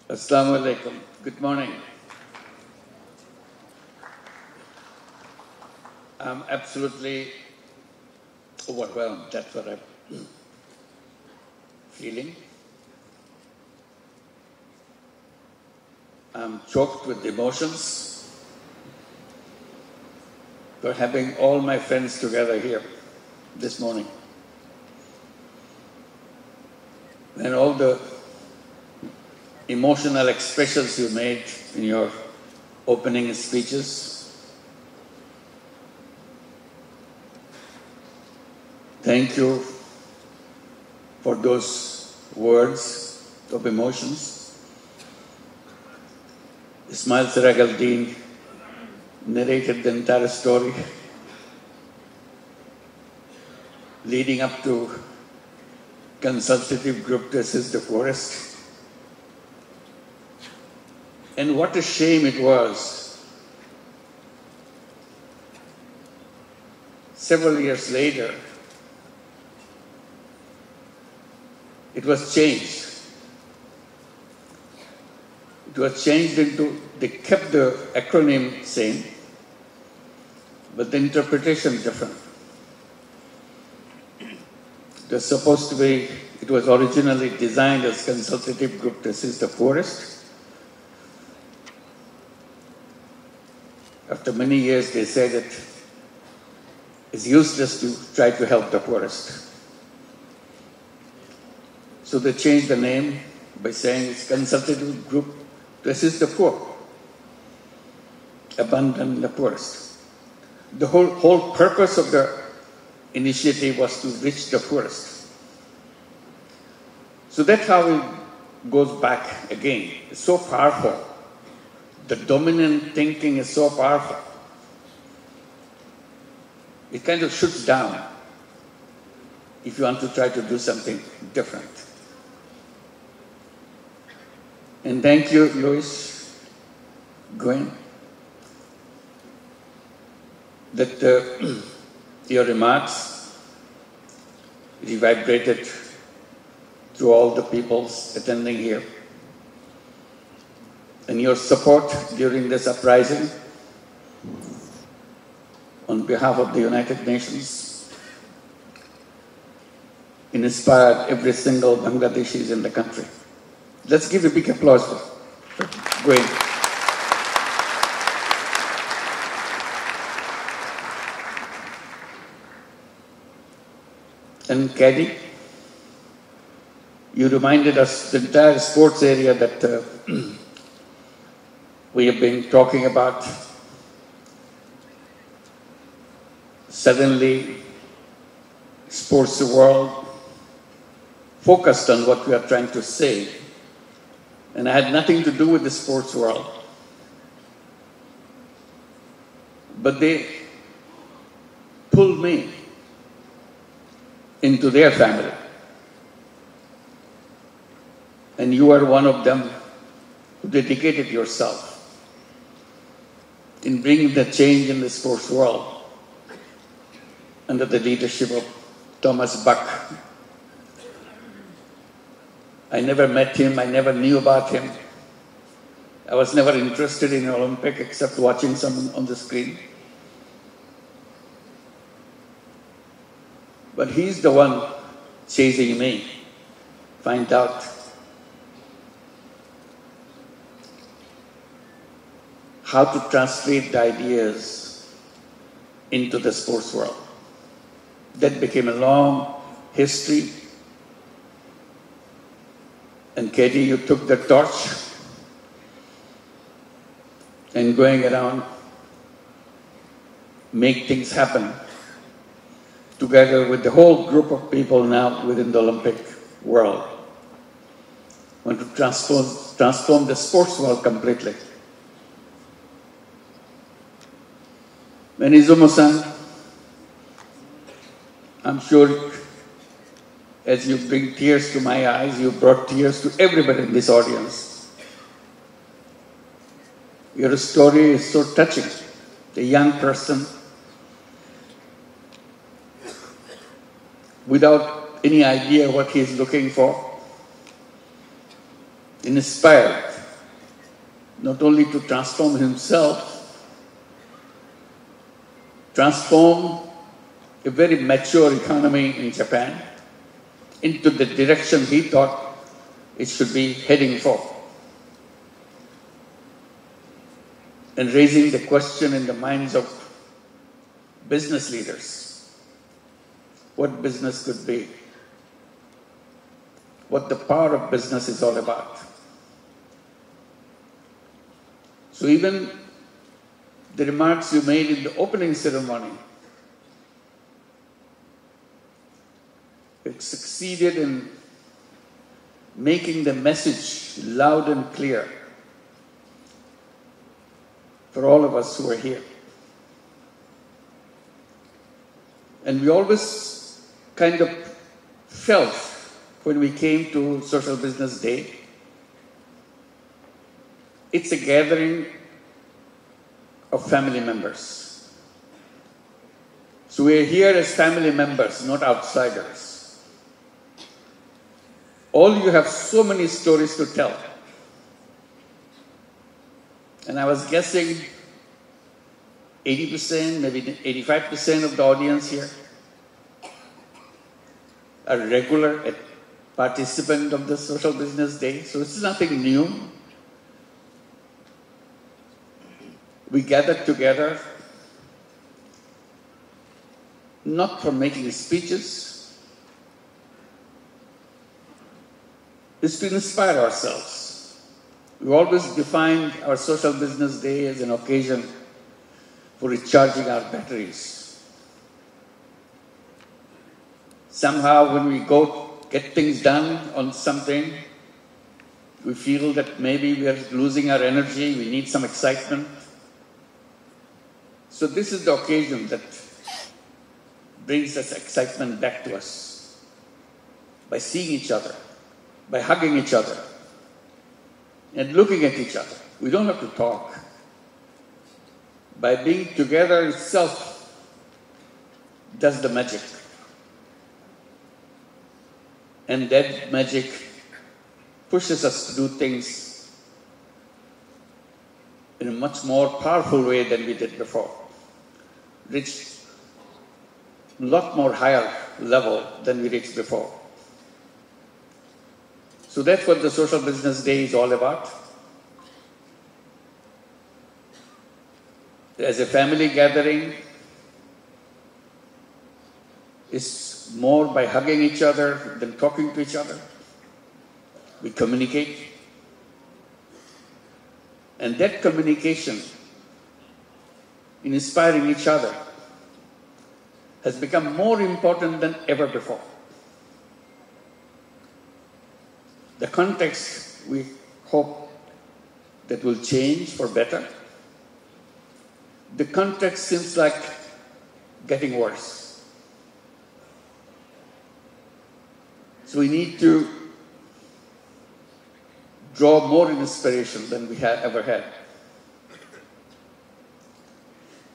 Assalamu alaikum. Good morning. I'm absolutely overwhelmed. That's what I'm feeling. I'm choked with emotions for having all my friends together here this morning. And all the emotional expressions you made in your opening speeches. Thank you for those words of emotions. Ismail Siraj al-Din narrated the entire story leading up to consultative group to assist the forest. And what a shame it was. Several years later, it was changed. It was changed into, they kept the acronym same, but the interpretation different. It was supposed to be, it was originally designed as consultative group to assist the forest. After many years, they said it is useless to try to help the poorest. So they changed the name by saying it's consultative group to assist the poor, abandon the poorest. The whole purpose of the initiative was to reach the poorest. So that's how it goes back again. It's so powerful. The dominant thinking is so powerful. It kind of shuts down if you want to try to do something different. And thank you, Louis, Gwen, that your remarks reverberated through all the peoples attending here. And your support during this uprising on behalf of the United Nations inspired every single Bangladeshi in the country. Let's give a big applause for Gwen. And Caddy, you reminded us the entire sports area that we have been talking about. Suddenly, sports world focused on what we are trying to say. And I had nothing to do with the sports world. But they pulled me into their family. And you are one of them who dedicated yourself in bringing the change in the sports world under the leadership of Thomas Buck. I never met him, I never knew about him. I was never interested in Olympic except watching someone on the screen. But he's the one chasing me, find out how to translate the ideas into the sports world. That became a long history. And Katie, you took the torch and going around, make things happen together with the whole group of people now within the Olympic world. Want to transform the sports world completely. And Izumo-san, I'm sure as you bring tears to my eyes, you brought tears to everybody in this audience. Your story is so touching. The young person, without any idea what he is looking for, inspired not only to transform himself, transform a very mature economy in Japan into the direction he thought it should be heading for. And raising the question in the minds of business leaders, what business could be, what the power of business is all about. So even the remarks you made in the opening ceremony, it succeeded in making the message loud and clear for all of us who are here. And we always kind of felt when we came to Social Business Day, it's a gathering of family members. So we're here as family members, not outsiders. All you have so many stories to tell. And I was guessing 80%, maybe 85% of the audience here are regular participant of the Social Business Day. So it's nothing new. We gathered together not for making speeches, it's to inspire ourselves. We always defined our Social Business Day as an occasion for recharging our batteries. Somehow when we go get things done on something, we feel that maybe we are losing our energy, we need some excitement. So this is the occasion that brings us excitement back to us. By seeing each other, by hugging each other, and looking at each other. We don't have to talk. By being together itself does the magic. And that magic pushes us to do things in a much more powerful way than we did before. Reach a lot more higher level than we reached before. So that's what the Social Business Day is all about. As a family gathering, it's more by hugging each other than talking to each other. We communicate. And that communication in inspiring each other has become more important than ever before. The context, we hope that will change for better. The context seems like getting worse. So we need to draw more inspiration than we have ever had.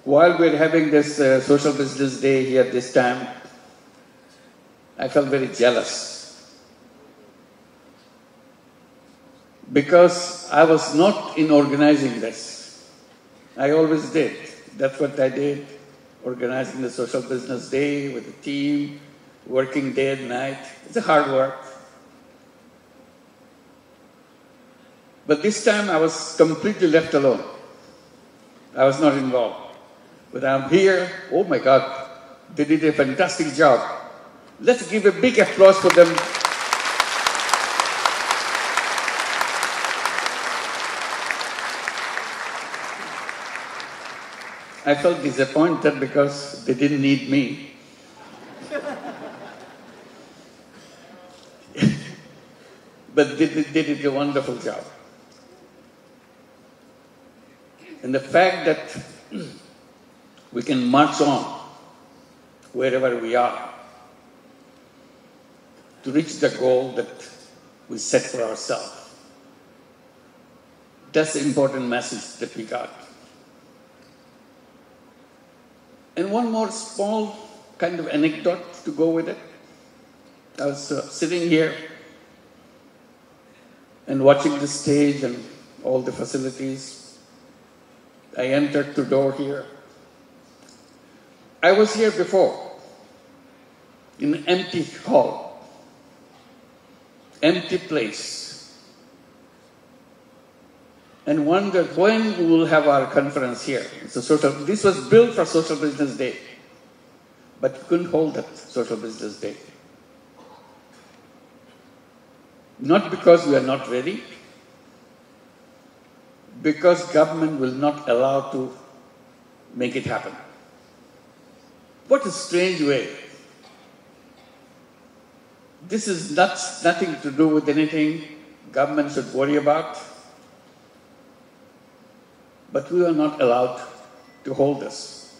While we're having this Social Business Day here this time, I felt very jealous. Because I was not in organizing this. I always did. That's what I did, organizing the Social Business Day with the team, working day and night. It's a hard work. But this time I was completely left alone. I was not involved. But I'm here, oh my God, they did a fantastic job. Let's give a big applause for them. I felt disappointed because they didn't need me. But they did a wonderful job. And the fact that we can march on wherever we are to reach the goal that we set for ourselves, that's the important message that we got. And one more small kind of anecdote to go with it. I was sitting here and watching the stage and all the facilities. I entered the door here. I was here before, in an empty hall, empty place, and wondered when we will have our conference here. This was built for Social Business Day, but we couldn't hold that Social Business Day. Not because we are not ready, because government will not allow to make it happen. What a strange way. This is nothing to do with anything government should worry about, but we are not allowed to hold this.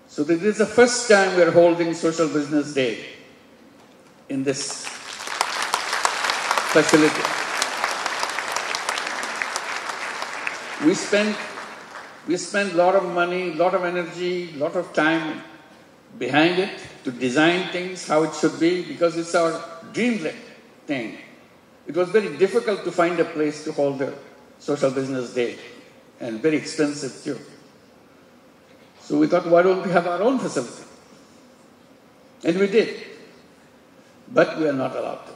So this is the first time we are holding Social Business Day in this facility. We spend a lot of money, a lot of energy, a lot of time behind it to design things how it should be, because it's our dream thing. It was very difficult to find a place to hold the Social Business Day, and very expensive too. So we thought, why don't we have our own facility? And we did. But we are not allowed to.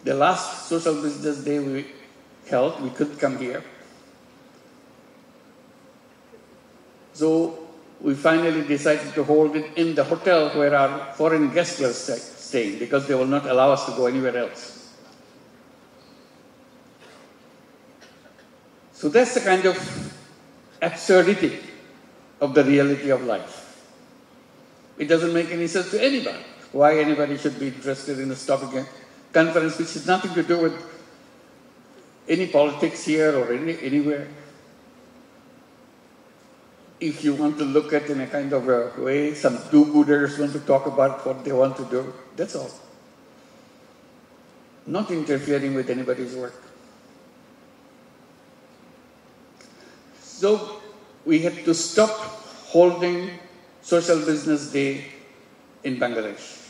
The last Social Business Day we held, we could come here. So we finally decided to hold it in the hotel where our foreign guests were staying, because they will not allow us to go anywhere else. So that's the kind of absurdity of the reality of life. It doesn't make any sense to anybody. Why anybody should be interested in this topic conference, which has nothing to do with any politics here or anywhere. If you want to look at it in a kind of a way, some do-gooders want to talk about what they want to do, that's all. Not interfering with anybody's work. So we had to stop holding Social Business Day in Bangladesh.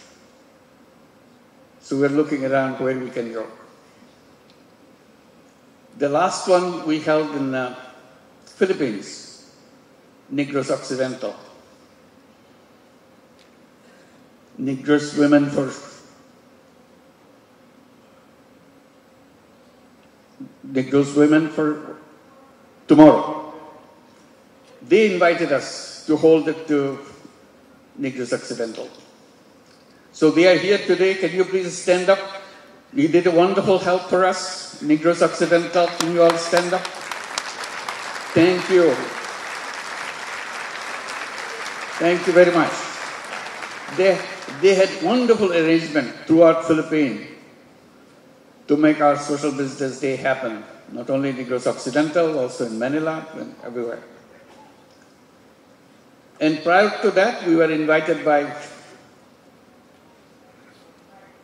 So we're looking around where we can go. The last one we held in the Philippines, Negros Occidental. Negros Women for Tomorrow. They invited us to hold it to Negros Occidental. So they are here today. Can you please stand up? You did a wonderful help for us, Negros Occidental. Can you all stand up? Thank you. Thank you very much. They had wonderful arrangement throughout Philippines to make our Social Business Day happen. Not only in Negros Occidental, also in Manila and everywhere. And prior to that, we were invited by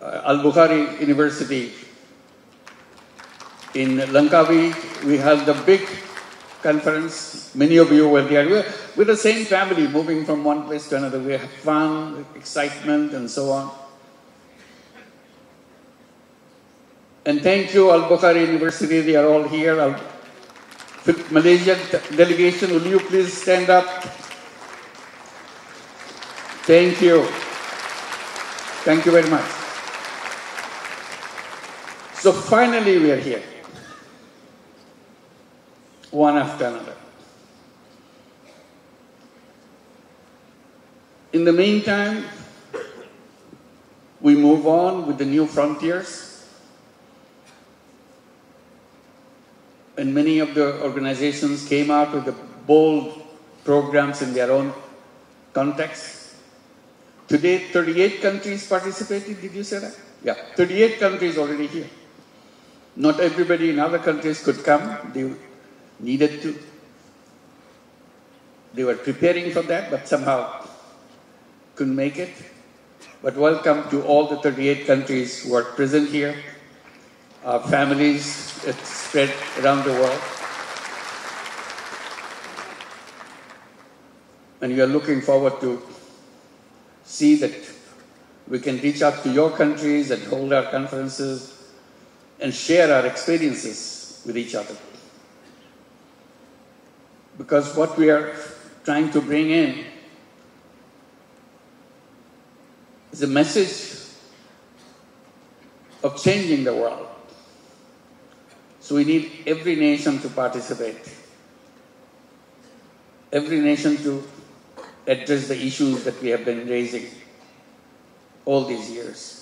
Al-Bukhari University in Langkawi. We held a big conference. Many of you were there. We're the same family, moving from one place to another. We had fun, excitement, and so on. And thank you, Al-Bukhari University. They are all here. Malaysian delegation, will you please stand up? Thank you. Thank you very much. So finally we are here, one after another. In the meantime, we move on with the new frontiers. And many of the organizations came out with the bold programs in their own context. Today, 38 countries participated, did you say that? Yeah, 38 countries already here. Not everybody in other countries could come. They needed to. They were preparing for that, but somehow couldn't make it. But welcome to all the 38 countries who are present here. Our families spread around the world. And we are looking forward to see that we can reach out to your countries and hold our conferences and share our experiences with each other. Because what we are trying to bring in is a message of changing the world. So we need every nation to participate, every nation to address the issues that we have been raising all these years.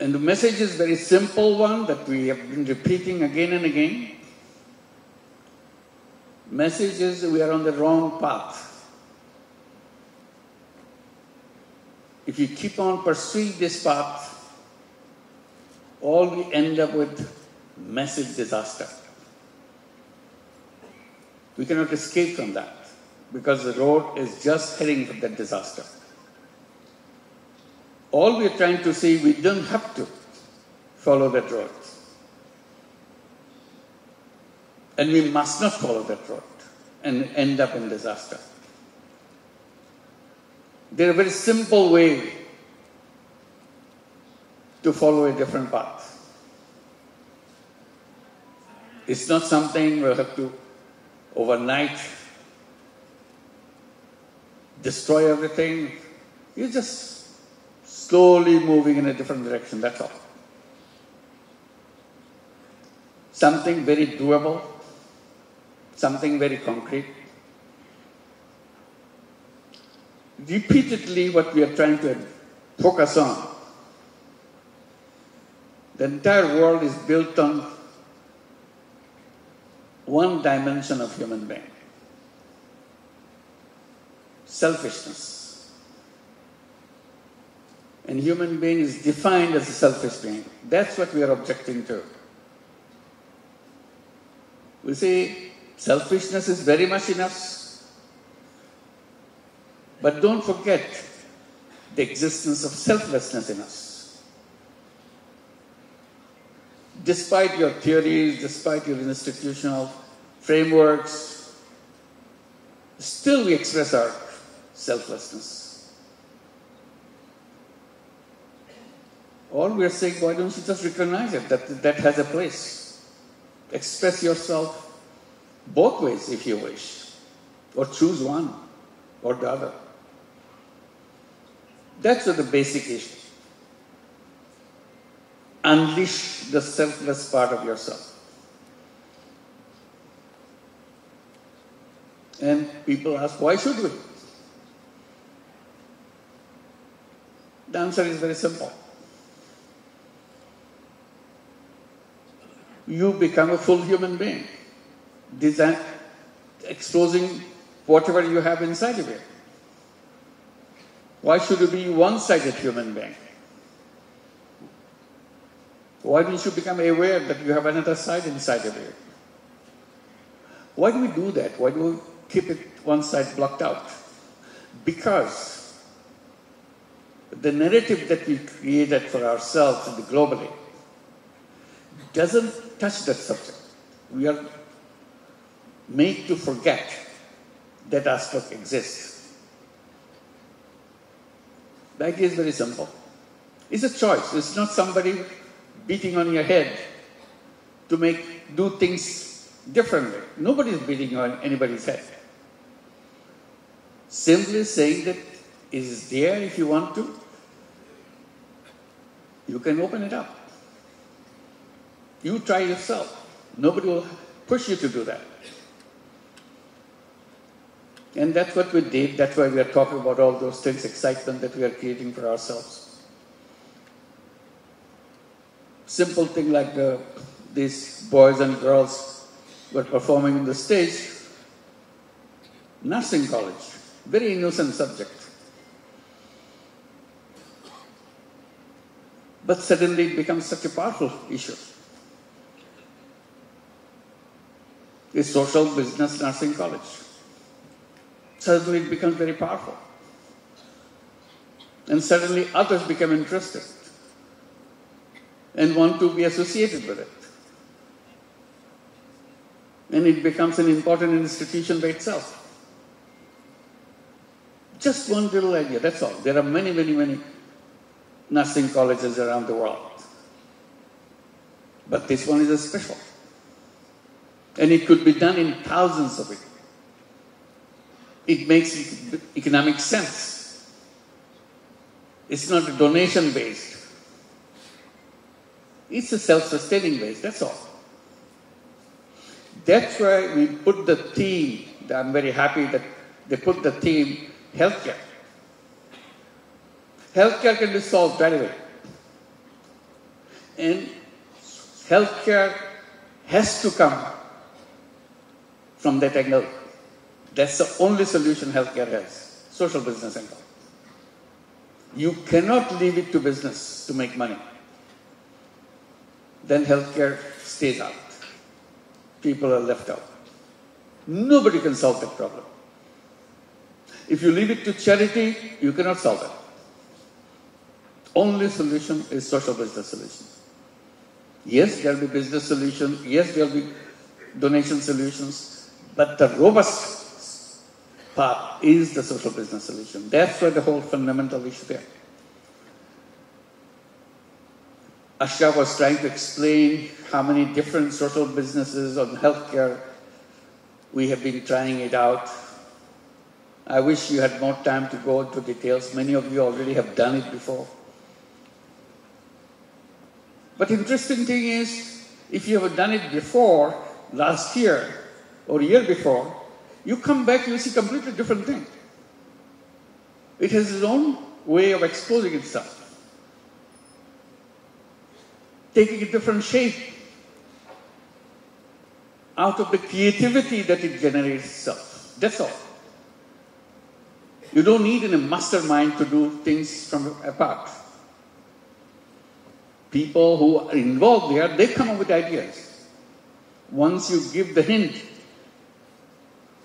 And the message is a very simple one that we have been repeating again and again. Message is we are on the wrong path. If you keep on pursuing this path, all we end up with massive disaster. We cannot escape from that because the road is just heading for that disaster. All we are trying to say, we don't have to follow that road. And we must not follow that road and end up in disaster. There is a very simple way to follow a different path. It's not something we'll have to overnight destroy everything. You're just slowly moving in a different direction, that's all. Something very doable, something very concrete. Repeatedly, what we are trying to focus on, the entire world is built on one dimension of human being: selfishness. And human being is defined as a selfish being. That's what we are objecting to. We say selfishness is very much in us, but don't forget the existence of selflessness in us. Despite your theories, despite your institutional frameworks, still we express our selflessness. All we are saying, why don't you just recognize it, that has a place. Express yourself both ways if you wish, or choose one or the other. That's the basic issue. Unleash the selfless part of yourself. And people ask, why should we? The answer is very simple. You become a full human being, exposing whatever you have inside of you. Why should you be a one-sided human being? Why don't you become aware that you have another side inside of you? Why do we do that? Why do we keep it one side blocked out? Because the narrative that we created for ourselves and globally doesn't touch that subject. We are made to forget that aspect exists. The idea is very simple. It's a choice. It's not somebody beating on your head to do things differently. Nobody is beating on anybody's head. Simply saying that it is there if you want to. You can open it up. You try yourself. Nobody will push you to do that. And that's what we did. That's why we are talking about all those things, excitement that we are creating for ourselves. Simple thing like these boys and girls were performing on the stage. Nursing college, very innocent subject. But suddenly it becomes such a powerful issue. A social business nursing college. Suddenly it becomes very powerful. And suddenly others become interested and want to be associated with it. And it becomes an important institution by itself. Just one little idea, that's all. There are many, many, many nursing colleges around the world. But this one is a special. And it could be done in thousands of it. It makes economic sense. It's not donation-based. It's a self-sustaining base, that's all. That's why we put the theme, I'm very happy that they put the theme, healthcare. Healthcare can be solved right away. And healthcare has to come from that angle. That's the only solution healthcare has, social business angle. You cannot leave it to business to make money. Then healthcare stays out. People are left out. Nobody can solve that problem. If you leave it to charity, you cannot solve it. Only solution is social business solution. Yes, there will be business solutions. Yes, there will be donation solutions. But the robust part is the social business solution. That's where the whole fundamental issue there. Ashraf was trying to explain how many different social businesses on healthcare we have been trying it out. I wish you had more time to go into details. Many of you already have done it before. But interesting thing is, if you have done it before, last year or year before, you come back, you see completely different thing. It has its own way of exposing itself, taking a different shape out of the creativity that it generates itself. That's all. You don't need a mastermind to do things from apart. People who are involved there, they come up with ideas. Once you give the hint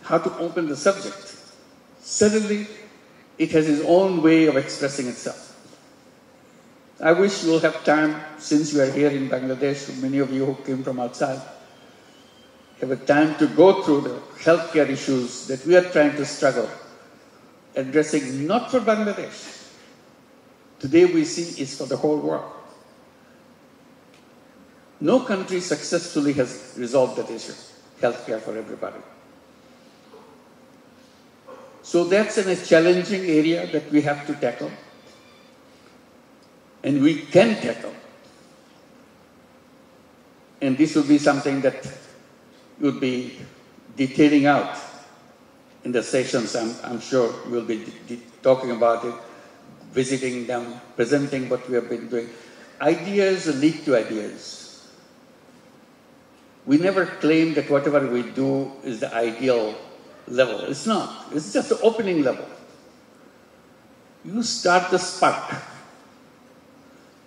how to open the subject, suddenly it has its own way of expressing itself. I wish you will have time, since you are here in Bangladesh, many of you who came from outside, have a time to go through the healthcare issues that we are trying to struggle, addressing not for Bangladesh. Today we see is for the whole world. No country successfully has resolved that issue, healthcare for everybody. So that's a challenging area that we have to tackle. And we can tackle. And this will be something that you'll be detailing out in the sessions. I'm sure we'll be talking about it, visiting them, presenting what we have been doing. Ideas lead to ideas. We never claim that whatever we do is the ideal level. It's not. It's just the opening level. You start the spark,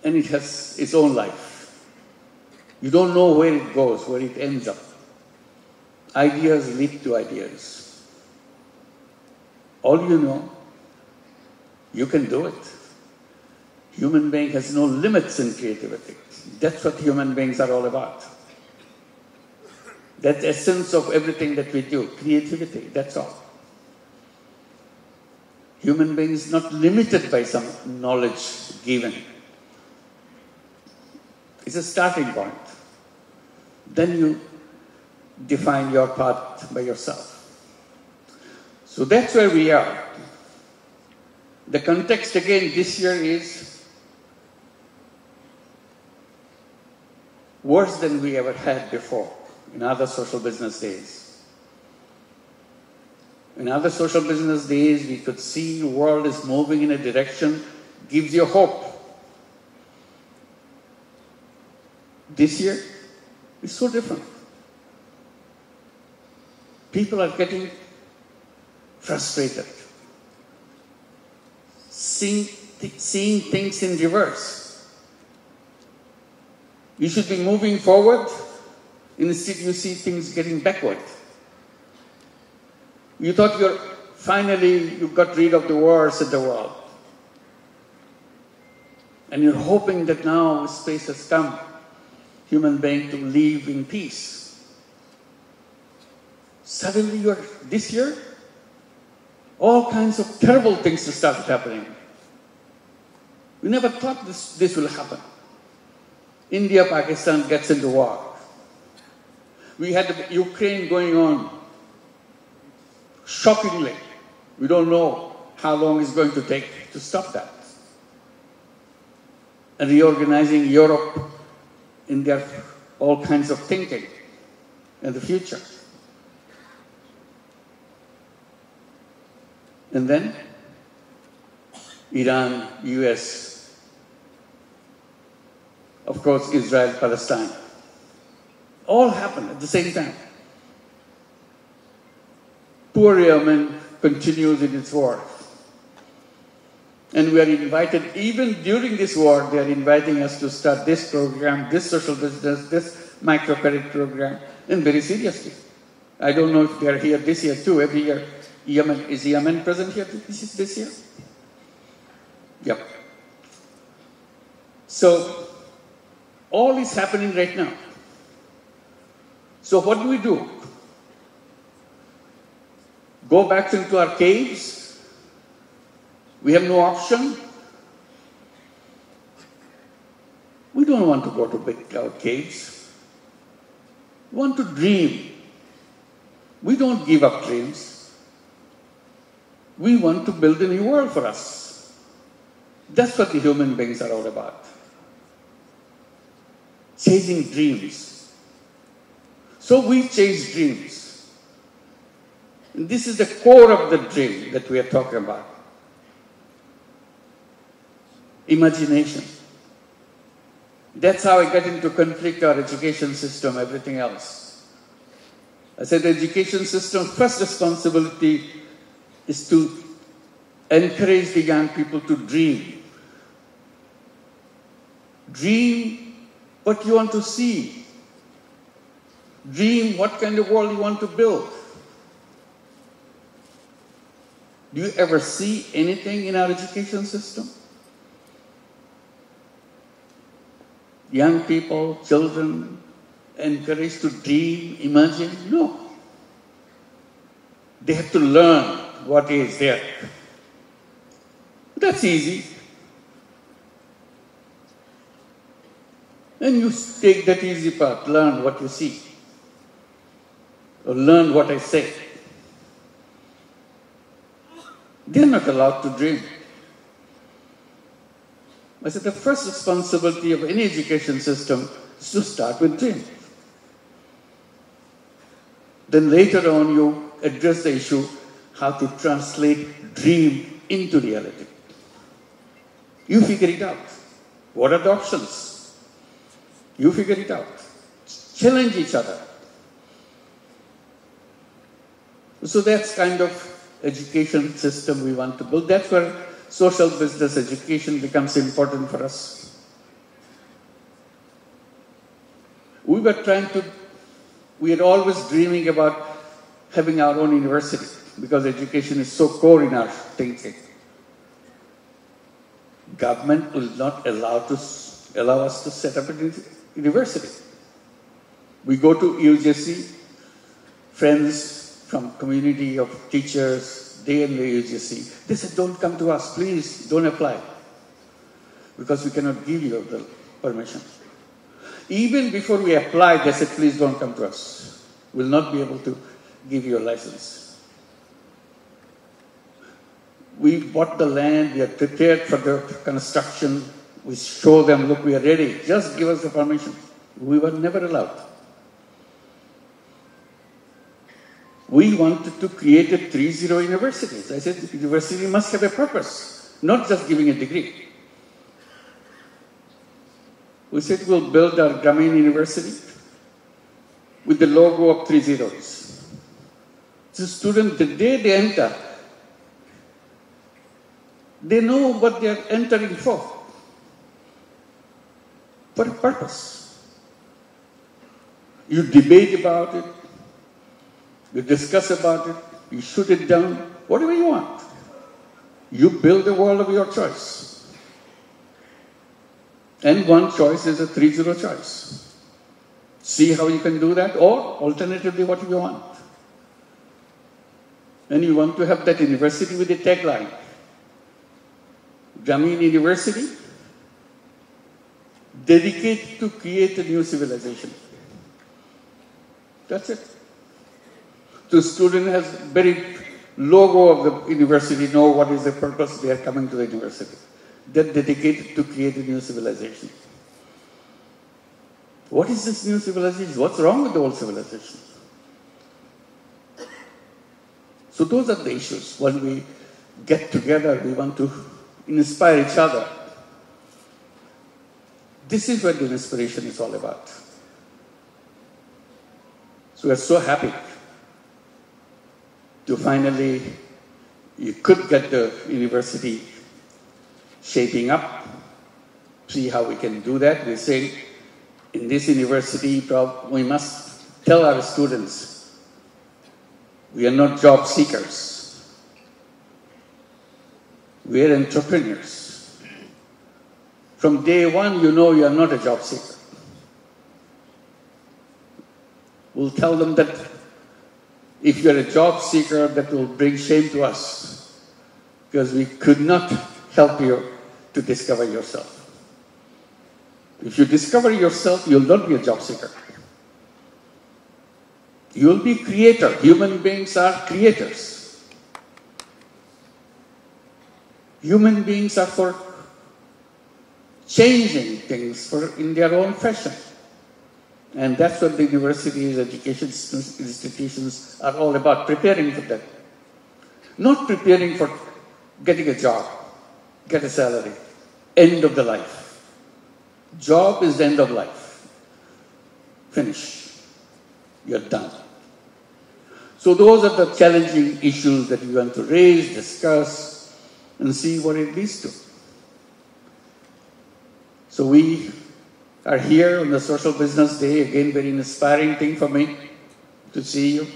and it has its own life. You don't know where it goes, where it ends up. Ideas lead to ideas. All you know, you can do it. Human being has no limits in creativity. That's what human beings are all about. That's the essence of everything that we do, creativity, that's all. Human beings not limited by some knowledge given. It's a starting point. Then you define your path by yourself. So that's where we are. The context again this year is worse than we ever had before. In other social business days. In other social business days, we could see the world is moving in a direction, gives you hope. This year, it's so different. People are getting frustrated, seeing things in reverse. You should be moving forward. Instead, you see things getting backward. You thought you got rid of the wars in the world. And you're hoping that now space has come, human being to live in peace. Suddenly this year, all kinds of terrible things started happening. We never thought this will happen. India, Pakistan gets into war. We had Ukraine going on. Shockingly, we don't know how long it's going to take to stop that. And reorganizing Europe in their all kinds of thinking in the future. And then Iran, US, of course Israel, Palestine. All happened at the same time. Poor Yemen continues in its war. And we are invited, even during this war, they are inviting us to start this program, this social business, this microcredit program, and very seriously. I don't know if they are here this year too. Every year, is Yemen present here this year? Yep. So, all is happening right now. So what do? Go back into our caves? We have no option? We don't want to go to our caves. We want to dream. We don't give up dreams. We want to build a new world for us. That's what the human beings are all about. Chasing dreams. So we chase dreams. And this is the core of the dream that we are talking about. Imagination. That's how I get into conflict, our education system, everything else. I said the education system's first responsibility is to encourage the young people to dream. Dream what you want to see. Dream what kind of world you want to build. Do you ever see anything in our education system? Young people, children, encouraged to dream, imagine? No. They have to learn what is there. That's easy. And you take that easy part, learn what you see. Or learn what I say. They're not allowed to dream. I said the first responsibility of any education system is to start with dream. Then later on you address the issue how to translate dream into reality. You figure it out. What are the options? You figure it out. Challenge each other. So that's kind of education system we want to build. That's where social business education becomes important for us. We are always dreaming about having our own university because education is so core in our thinking. Government will not allow us to set up a university. We go to UGC, friends from community of teachers, they in the UGC, they said, don't come to us, please, don't apply. Because we cannot give you the permission. Even before we apply, they said, please don't come to us. We'll not be able to give you a license. We bought the land, we are prepared for the construction. We show them, look, we are ready. Just give us the permission. We were never allowed. We wanted to create a 3-0 universities. I said, the university must have a purpose, not just giving a degree. We said, we'll build our Grameen University with the logo of 3 zeros. The student, the day they enter, they know what they are entering for a purpose. You debate about it, you discuss about it, you shoot it down, whatever you want. You build a world of your choice. And one choice is a 3-0 choice. See how you can do that, or alternatively what you want. And you want to have that university with a tagline. Grameen University dedicated to create a new civilization. That's it. The student has very logo of the university, know what is the purpose they are coming to the university. They're dedicated to create a new civilization. What is this new civilization? What's wrong with the old civilization? So those are the issues. When we get together, we want to inspire each other. This is what the inspiration is all about. So we're so happy to finally, you could get the university shaping up, see how we can do that. We're saying in this university, we must tell our students, we are not job seekers. We are entrepreneurs. From day one, you know you are not a job seeker. We'll tell them that if you're a job seeker, that will bring shame to us because we could not help you to discover yourself. If you discover yourself, you'll not be a job seeker. You'll be a creator. Human beings are creators. Human beings are for changing things in their own fashion. And that's what the universities, education institutions are all about, preparing for that. Not preparing for getting a job, get a salary, end of the life. Job is the end of life. Finish. You're done. So those are the challenging issues that we want to raise, discuss, and see what it leads to. So we are here on the Social Business Day, again very inspiring thing for me to see you.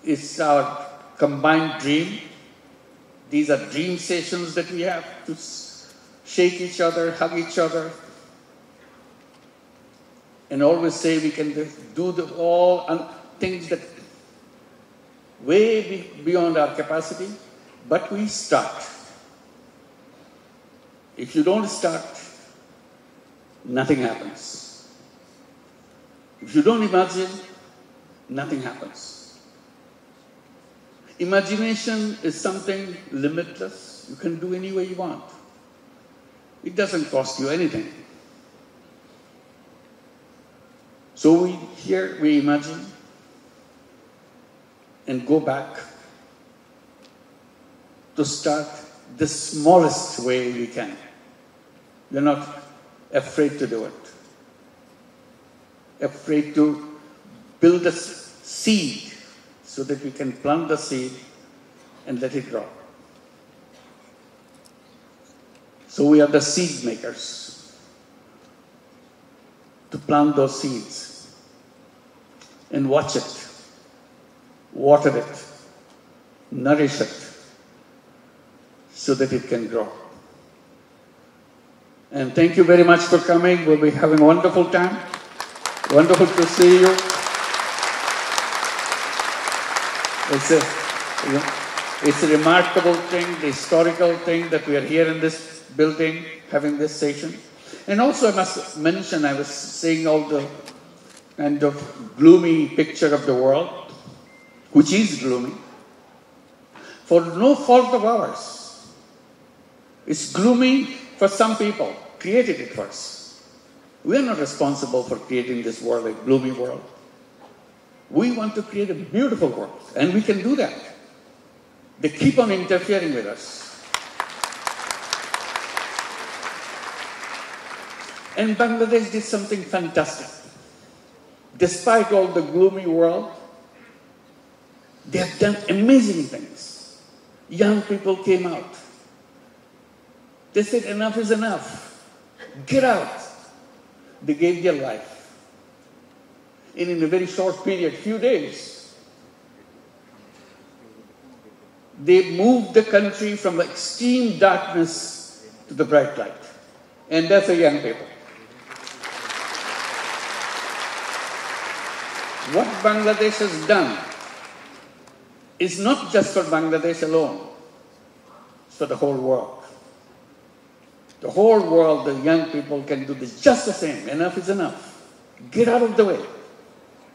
It's our combined dream. These are dream sessions that we have to shake each other, hug each other, and always say we can do all things that way beyond our capacity, but we start. If you don't start, nothing happens. If you don't imagine, nothing happens. Imagination is something limitless. You can do any way you want. It doesn't cost you anything. So we imagine and go back to start the smallest way we can. We're not afraid to do it. Afraid to build a seed so that we can plant the seed and let it grow. So we are the seed makers to plant those seeds and watch it, water it, nourish it, so that it can grow. And thank you very much for coming. We'll be having a wonderful time. Wonderful to see you. It's a remarkable thing, the historical thing that we are here in this building, having this session. And also I must mention, I was seeing all the kind of gloomy picture of the world, which is gloomy, for no fault of ours. It's gloomy for some people, created it first. We are not responsible for creating this world, a gloomy world. We want to create a beautiful world, and we can do that. They keep on interfering with us. And Bangladesh did something fantastic. Despite all the gloomy world, they have done amazing things. Young people came out. They said, enough is enough. Get out. They gave their life. And in a very short period, few days, they moved the country from extreme darkness to the bright light. And that's the young people. What Bangladesh has done is not just for Bangladesh alone. It's for the whole world. The whole world, the young people can do this just the same. Enough is enough. Get out of the way.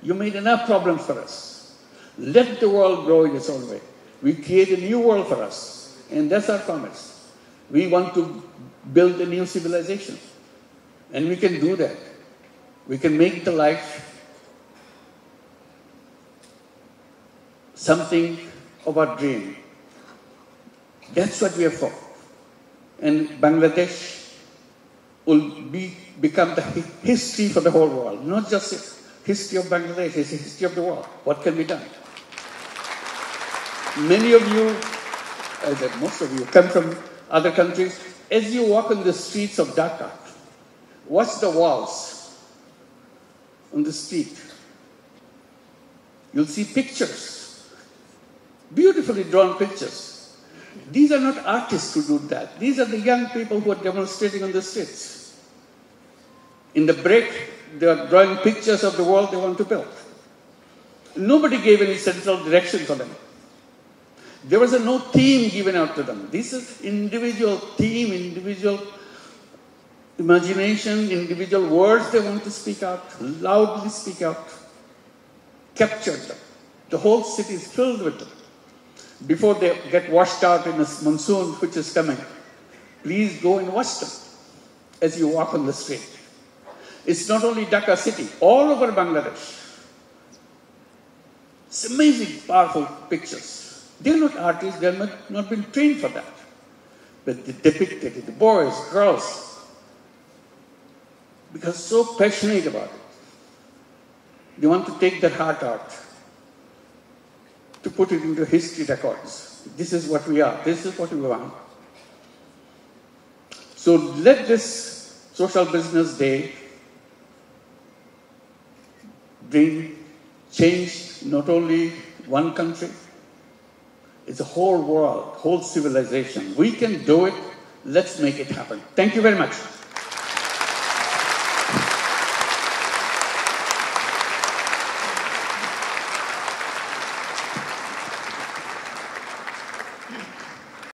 You made enough problems for us. Let the world grow in its own way. We create a new world for us. And that's our promise. We want to build a new civilization. And we can do that. We can make the life something of our dream. That's what we are for. And Bangladesh will become the history for the whole world. Not just a history of Bangladesh, it's a history of the world. What can be done? Many of you, most of you, come from other countries. As you walk on the streets of Dhaka, watch the walls on the street. You'll see pictures, beautifully drawn pictures. These are not artists who do that. These are the young people who are demonstrating on the streets. In the break, they are drawing pictures of the world they want to build. Nobody gave any central direction for them. There was no theme given out to them. This is individual theme, individual imagination, individual words they want to speak out, loudly speak out, capture them. The whole city is filled with them. Before they get washed out in a monsoon which is coming, please go and watch them as you walk on the street. It's not only Dhaka city, all over Bangladesh. It's amazing, powerful pictures. They're not artists, they're not been trained for that. But they depicted it, the boys, girls, because so passionate about it. They want to take their heart out, to put it into history records. This is what we are. This is what we want. So let this Social Business Day bring change, not only one country, it's a whole world, whole civilization. We can do it. Let's make it happen. Thank you very much.